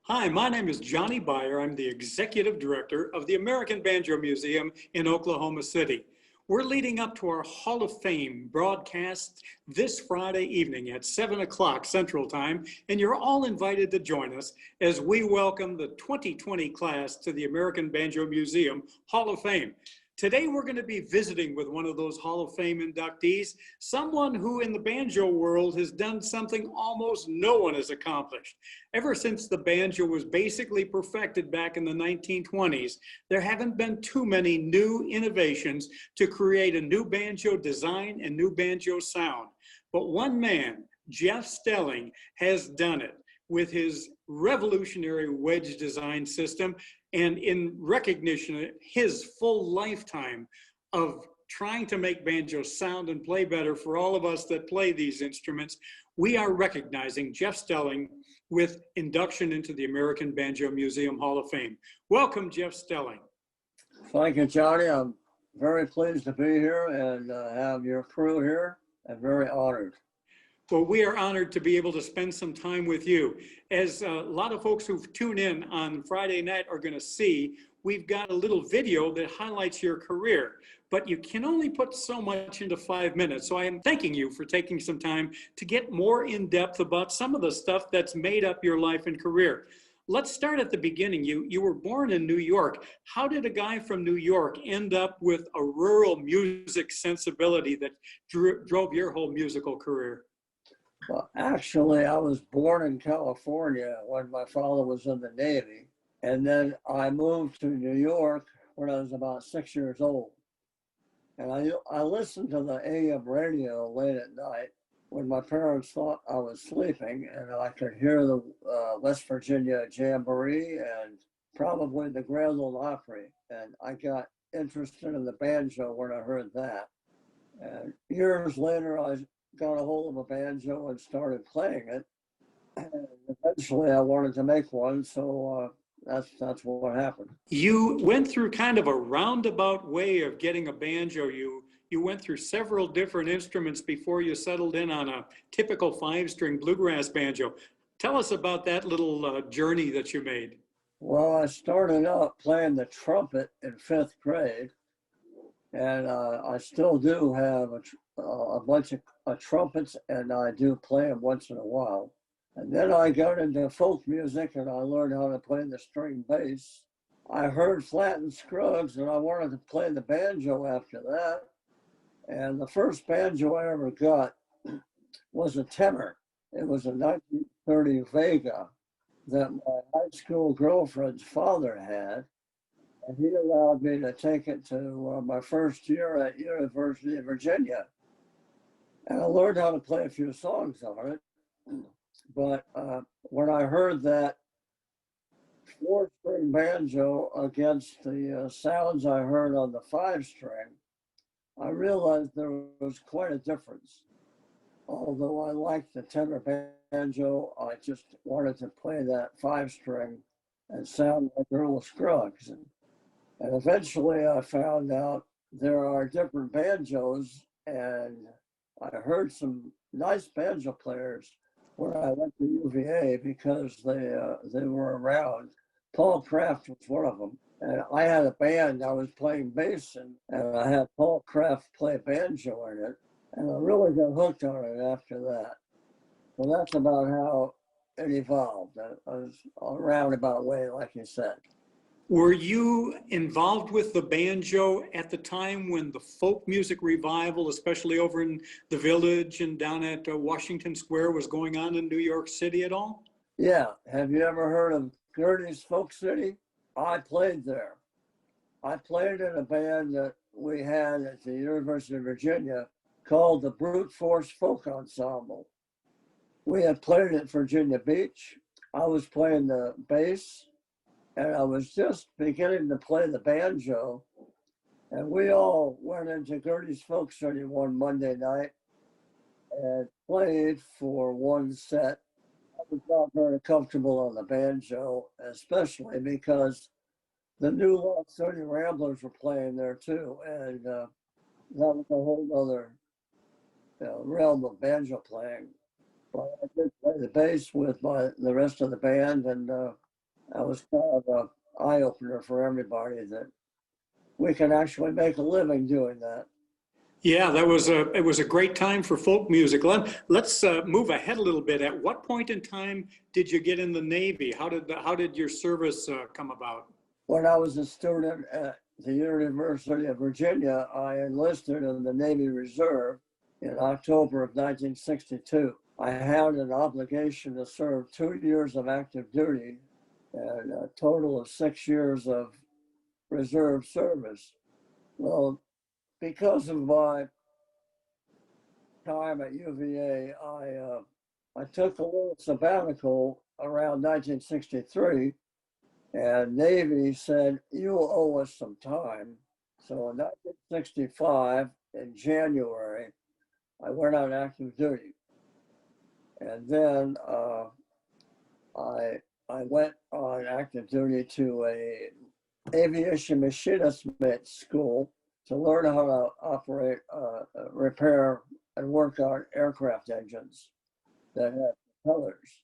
Hi, my name is Johnny Baier. I'm the Executive Director of the American Banjo Museum in Oklahoma City. We're leading up to our Hall of Fame broadcast this Friday evening at 7 o'clock Central Time, and you're all invited to join us as we welcome the 2020 class to the American Banjo Museum Hall of Fame. Today, we're going to be visiting with one of those Hall of Fame inductees, someone who in the banjo world has done something almost no one has accomplished. Ever since the banjo was basically perfected back in the 1920s, there haven't been too many new innovations to create a new banjo design and new banjo sound. But one man, Geoff Stelling, has done it with his revolutionary wedge design system, and in recognition of his full lifetime of trying to make banjo sound and play better for all of us that play these instruments, we are recognizing Geoff Stelling with induction into the American Banjo Museum Hall of Fame. Welcome, Geoff Stelling. Thank you, Johnny. I'm very pleased to be here and have your crew here, and very honored. Well, we are honored to be able to spend some time with you. As a lot of folks who've tuned in on Friday night are going to see, we've got a little video that highlights your career, but you can only put so much into 5 minutes. So I am thanking you for taking some time to get more in depth about some of the stuff that's made up your life and career. Let's start at the beginning. You were born in New York. How did a guy from New York end up with a rural music sensibility that drove your whole musical career? Well, actually, I was born in California when my father was in the Navy. And then I moved to New York when I was about 6 years old. And I listened to the AM radio late at night when my parents thought I was sleeping, and I could hear the West Virginia Jamboree and probably the Grand Ole Opry. And I got interested in the banjo when I heard that. And years later, I got a hold of a banjo and started playing it. And eventually I wanted to make one, so that's what happened. You went through kind of a roundabout way of getting a banjo. You went through several different instruments before you settled in on a typical 5-string bluegrass banjo. Tell us about that little journey that you made. Well, I started out playing the trumpet in 5th grade, and I still do have a bunch of trumpets, and I do play them once in a while. And then I got into folk music, and I learned how to play the string bass. I heard Flatt & Scruggs, and I wanted to play the banjo after that. And the first banjo I ever got was a tenor. It was a 1930 Vega that my high school girlfriend's father had. And he allowed me to take it to my first year at University of Virginia. And I learned how to play a few songs on it. But when I heard that 4-string banjo against the sounds I heard on the 5-string, I realized there was quite a difference. Although I liked the tenor banjo, I just wanted to play that 5-string and sound like Earl Scruggs. And eventually I found out there are different banjos, and I heard some nice banjo players when I went to UVA because they were around. Paul Kraft was one of them. And I had a band, I was playing bass, and I had Paul Kraft play banjo in it. And I really got hooked on it after that. So that's about how it evolved. It was a roundabout way, like you said. Were you involved with the banjo at the time when the folk music revival, especially over in the Village and down at Washington Square, was going on in New York City at all? Yeah. Have you ever heard of Gertie's Folk City? I played there. I played in a band that we had at the University of Virginia called the Brute Force Folk Ensemble. We had played at Virginia Beach. I was playing the bass, and I was just beginning to play the banjo. And we all went into Gertie's Folk City one Monday night and played for one set. I was not very comfortable on the banjo, especially because the new Lost City Ramblers were playing there too. And that was a whole other realm of banjo playing. But I did play the bass with the rest of the band, and That was kind of an eye opener for everybody that we can actually make a living doing that. Yeah, it was a great time for folk music. Let's move ahead a little bit. At what point in time did you get in the Navy? How did your service come about? When I was a student at the University of Virginia, I enlisted in the Navy Reserve in October of 1962. I had an obligation to serve 2 years of active duty and a total of 6 years of reserve service. Well, because of my time at UVA, I took a little sabbatical around 1963, and Navy said, "You owe us some time." So in 1965, in January, I went on active duty, and then I went on active duty to a aviation machinist school to learn how to operate, repair, and work on aircraft engines that had propellers.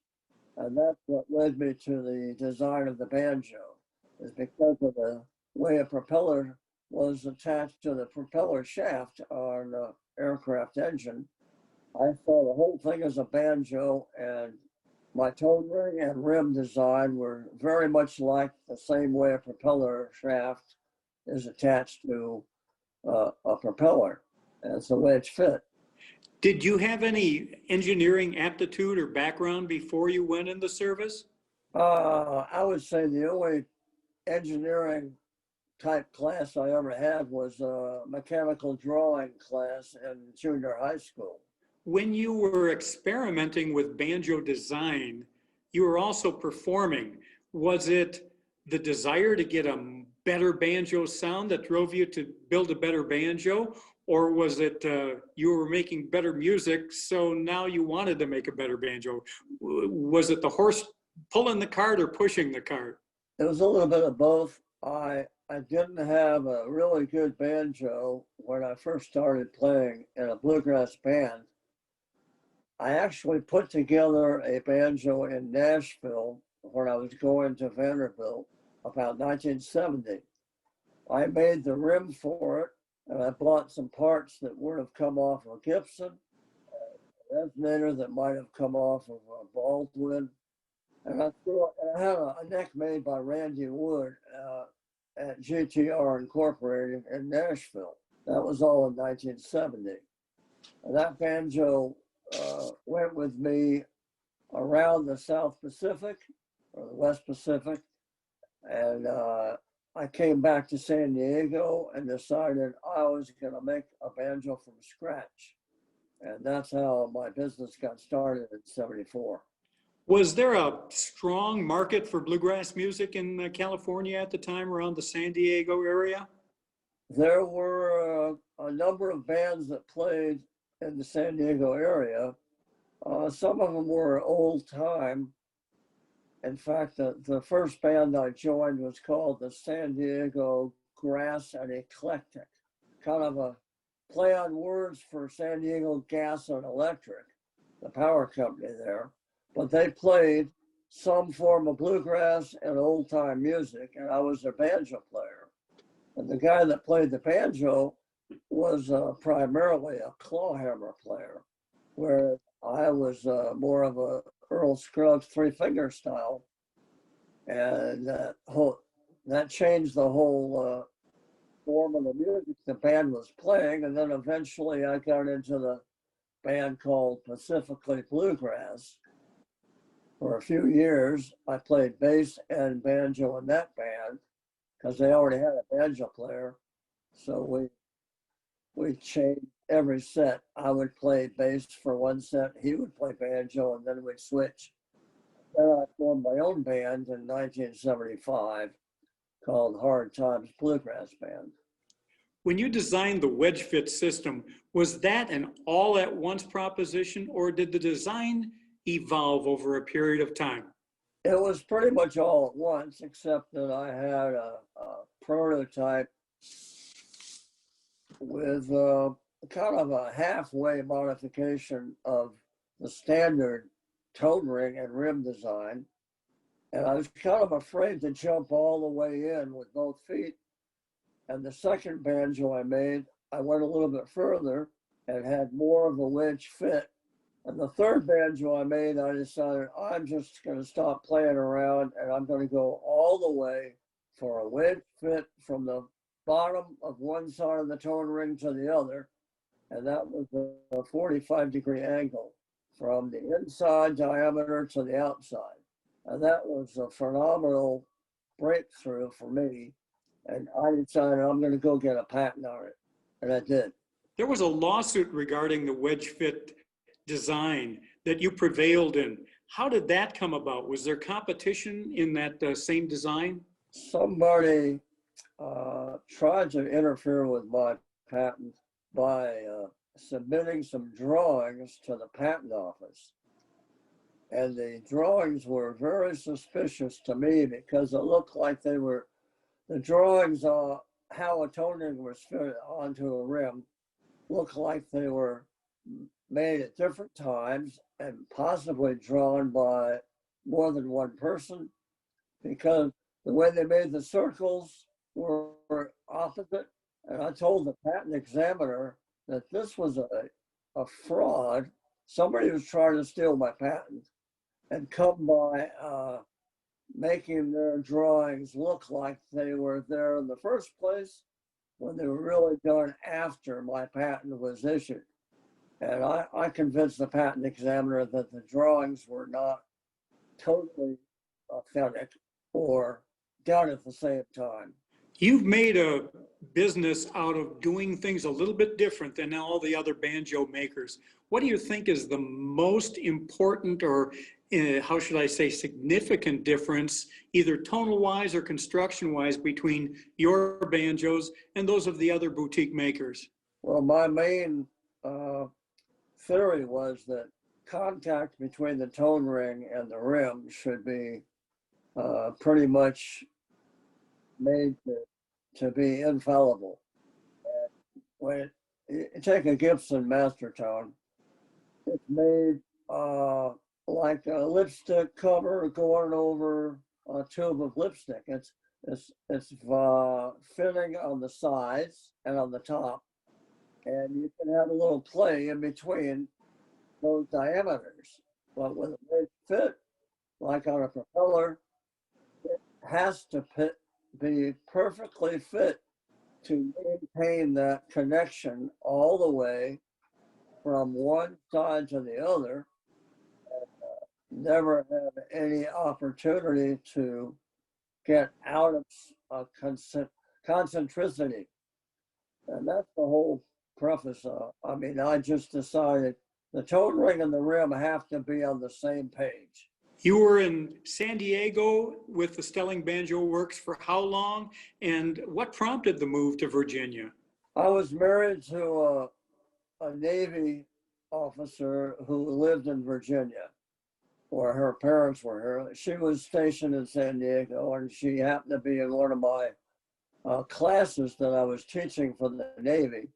And that's what led me to the design of the banjo, is because of the way a propeller was attached to the propeller shaft on the aircraft engine. I saw the whole thing as a banjo, and my tone ring and rim design were very much like the same way a propeller shaft is attached to a propeller. And it's a wedge fit. Did you have any engineering aptitude or background before you went in the service? I would say the only engineering type class I ever had was a mechanical drawing class in junior high school. When you were experimenting with banjo design, you were also performing. Was it the desire to get a better banjo sound that drove you to build a better banjo? Or was it you were making better music, so now you wanted to make a better banjo? Was it the horse pulling the cart or pushing the cart? It was a little bit of both. I didn't have a really good banjo when I first started playing in a bluegrass band. I actually put together a banjo in Nashville when I was going to Vanderbilt about 1970. I made the rim for it, and I bought some parts that would have come off of Gibson, a resonator that might have come off of a Baldwin, and I had a neck made by Randy Wood at GTR Incorporated in Nashville. That was all in 1970. And that banjo went with me around the South Pacific or the West Pacific. And I came back to San Diego and decided I was going to make a banjo from scratch. And that's how my business got started in '74. Was there a strong market for bluegrass music in California at the time around the San Diego area? There were a number of bands that played in the San Diego area. Some of them were old time. In fact, the first band I joined was called the San Diego Grass and Eclectic, kind of a play on words for San Diego Gas and Electric, the power company there. But they played some form of bluegrass and old time music, and I was their banjo player. And the guy that played the banjo was primarily a clawhammer player, where I was more of a Earl Scruggs three-finger style. And that changed the whole form of the music the band was playing. And then eventually I got into the band called Pacifically Bluegrass. For a few years, I played bass and banjo in that band because they already had a banjo player. So we changed every set. I would play bass for one set, he would play banjo, and then we'd switch. Then I formed my own band in 1975 called Hard Times Bluegrass Band. When you designed the wedge fit system, was that an all at once proposition or did the design evolve over a period of time? It was pretty much all at once, except that I had a prototype with kind of a halfway modification of the standard tone ring and rim design. And I was kind of afraid to jump all the way in with both feet. And the second banjo I made, I went a little bit further and had more of a wedge fit. And the third banjo I made, I decided I'm just going to stop playing around and I'm going to go all the way for a wedge fit from the bottom of one side of the tone ring to the other. And that was a 45-degree angle from the inside diameter to the outside. And that was a phenomenal breakthrough for me. And I decided I'm going to go get a patent on it. And I did. There was a lawsuit regarding the wedge fit design that you prevailed in. How did that come about? Was there competition in that same design? Somebody tried to interfere with my patent by submitting some drawings to the patent office. And the drawings were very suspicious to me because it looked like they were, the drawings on how a tone ring was fit onto a rim looked like they were made at different times and possibly drawn by more than one person, because the way they made the circles were opposite. And I told the patent examiner that this was a fraud. Somebody was trying to steal my patent and come by making their drawings look like they were there in the first place when they were really done after my patent was issued. And I convinced the patent examiner that the drawings were not totally authentic or done at the same time. You've made a business out of doing things a little bit different than all the other banjo makers. What do you think is the most important, or how should I say, significant difference, either tonal-wise or construction-wise, between your banjos and those of the other boutique makers? Well, my main theory was that contact between the tone ring and the rim should be pretty much made to be infallible. And when you take a Gibson master tone, it's made like a lipstick cover going over a tube of lipstick. It's fitting on the sides and on the top, and you can have a little play in between those diameters. But with a big fit, like on a propeller, it has to be perfectly fit to maintain that connection all the way from one side to the other, and never have any opportunity to get out of concentricity. And that's the whole preface. I mean, I just decided the tone ring and the rim have to be on the same page. You were in San Diego with the Stelling Banjo Works for how long? And what prompted the move to Virginia? I was married to a Navy officer who lived in Virginia, or her parents were here. She was stationed in San Diego, and she happened to be in one of my classes that I was teaching for the Navy.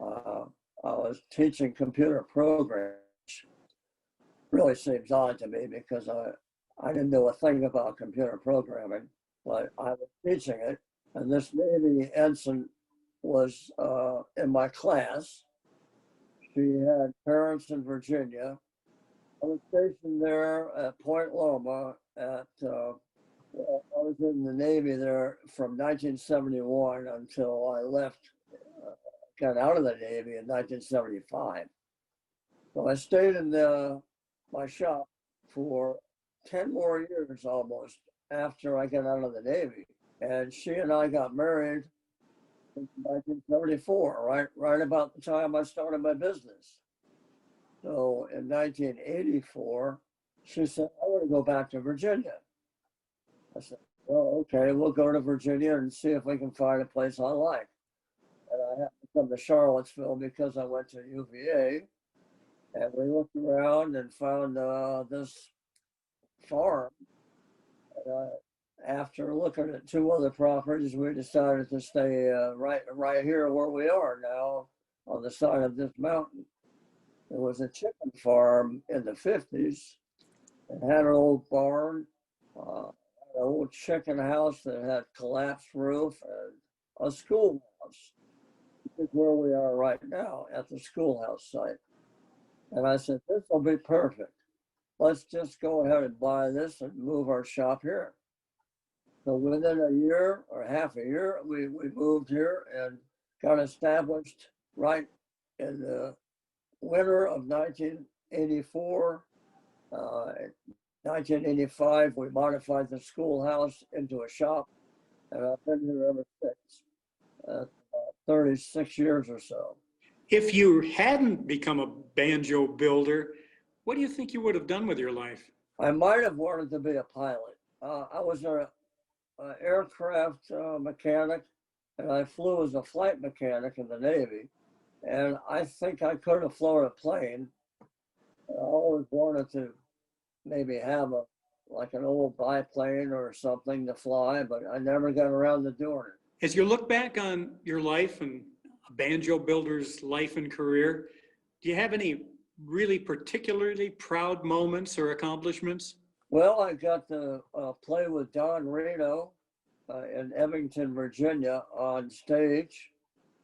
I was teaching computer programming. Really seems odd to me because I didn't know a thing about computer programming, but I was teaching it. And this Navy ensign was in my class. She had parents in Virginia. I was stationed there at Point Loma I was in the Navy there from 1971 until I left, got out of the Navy in 1975. So I stayed in my shop for 10 more years almost after I got out of the Navy. And she and I got married in 1974, right about the time I started my business. So in 1984, she said, I want to go back to Virginia. I said, well, okay, we'll go to Virginia and see if we can find a place I like. And I happened to come to Charlottesville because I went to UVA. And we looked around and found this farm. And after looking at two other properties, we decided to stay right here where we are now on the side of this mountain. There was a chicken farm in the 50s. It had an old barn, an old chicken house that had collapsed roof and a schoolhouse. This is where we are right now at the schoolhouse site. And I said, this will be perfect. Let's just go ahead and buy this and move our shop here. So within a year or half a year, we moved here and got established right in the winter of 1984. 1985, we modified the schoolhouse into a shop, and I've been here ever since, 36 years or so. If you hadn't become a banjo builder, what do you think you would have done with your life? I might have wanted to be a pilot. I was an aircraft mechanic, and I flew as a flight mechanic in the Navy. And I think I could have flown a plane. I always wanted to maybe have like an old biplane or something to fly, but I never got around to doing it. As you look back on your life and a banjo builder's life and career, do you have any really particularly proud moments or accomplishments? Well, I got to play with Don Reno in Evington, Virginia on stage.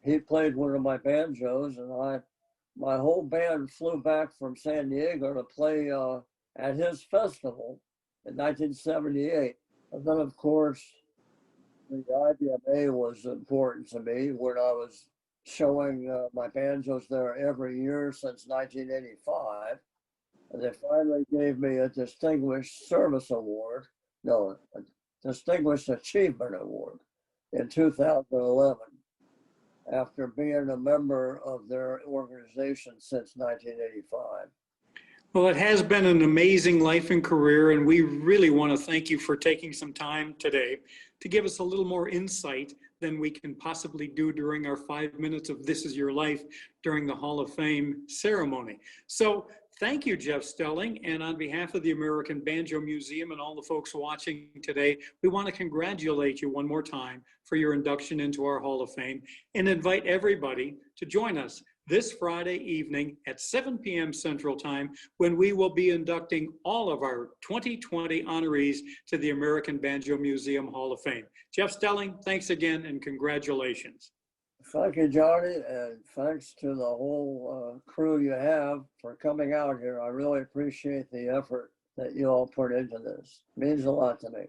He played one of my banjos, and my whole band flew back from San Diego to play at his festival in 1978. And then, of course, the IBMA was important to me when I was showing my banjos there every year since 1985. And they finally gave me a Distinguished Service Award, no, a Distinguished Achievement Award in 2011, after being a member of their organization since 1985. Well, it has been an amazing life and career, and we really want to thank you for taking some time today to give us a little more insight than we can possibly do during our 5 minutes of This Is Your Life during the Hall of Fame ceremony. So thank you, Geoff Stelling, and on behalf of the American Banjo Museum and all the folks watching today, we want to congratulate you one more time for your induction into our Hall of Fame and invite everybody to join us this Friday evening at 7 p.m. Central Time, when we will be inducting all of our 2020 honorees to the American Banjo Museum Hall of Fame. Geoff Stelling, thanks again and congratulations. Thank you, Johnny, and thanks to the whole crew you have for coming out here. I really appreciate the effort that you all put into this. It means a lot to me.